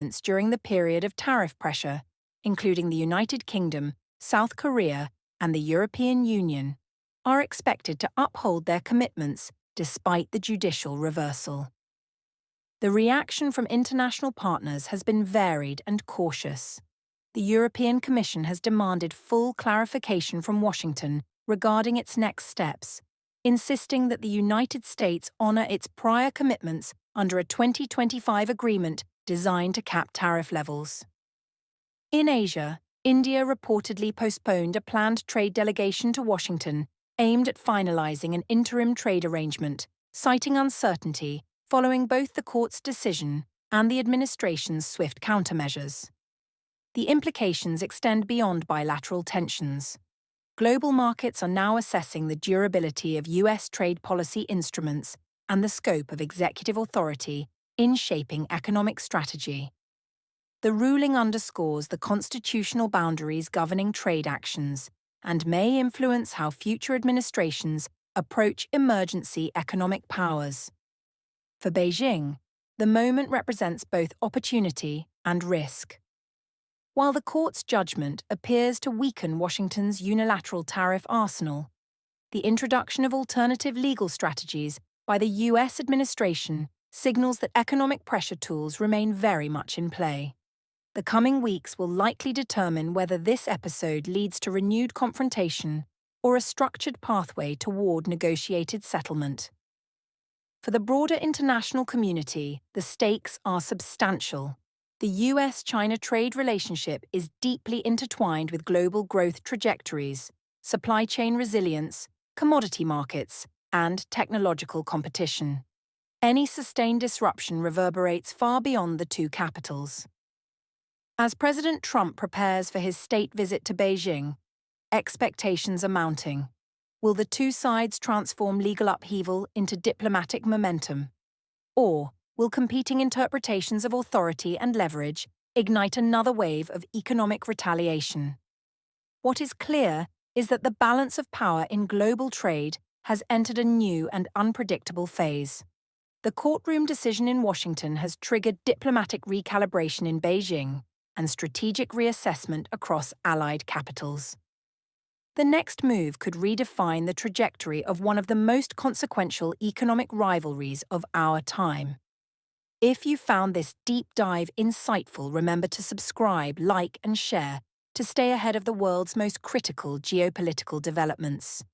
during the period of tariff pressure, including the United Kingdom, South Korea, and the European Union, are expected to uphold their commitments despite the judicial reversal. The reaction from international partners has been varied and cautious. The European Commission has demanded full clarification from Washington regarding its next steps, insisting that the United States honor its prior commitments under a 2025 agreement designed to cap tariff levels. In Asia, India reportedly postponed a planned trade delegation to Washington aimed at finalizing an interim trade arrangement, citing uncertainty following both the court's decision and the administration's swift countermeasures. The implications extend beyond bilateral tensions. Global markets are now assessing the durability of U.S. trade policy instruments and the scope of executive authority in shaping economic strategy. The ruling underscores the constitutional boundaries governing trade actions and may influence how future administrations approach emergency economic powers. For Beijing, the moment represents both opportunity and risk. While the court's judgment appears to weaken Washington's unilateral tariff arsenal, the introduction of alternative legal strategies by the U.S. administration signals that economic pressure tools remain very much in play. The coming weeks will likely determine whether this episode leads to renewed confrontation or a structured pathway toward negotiated settlement. For the broader international community, the stakes are substantial. The US-China trade relationship is deeply intertwined with global growth trajectories, supply chain resilience, commodity markets, and technological competition. Any sustained disruption reverberates far beyond the two capitals. As President Trump prepares for his state visit to Beijing, expectations are mounting. Will the two sides transform legal upheaval into diplomatic momentum? Or will competing interpretations of authority and leverage ignite another wave of economic retaliation? What is clear is that the balance of power in global trade has entered a new and unpredictable phase. The courtroom decision in Washington has triggered diplomatic recalibration in Beijing and strategic reassessment across allied capitals. The next move could redefine the trajectory of one of the most consequential economic rivalries of our time. If you found this deep dive insightful, remember to subscribe, like, and share to stay ahead of the world's most critical geopolitical developments.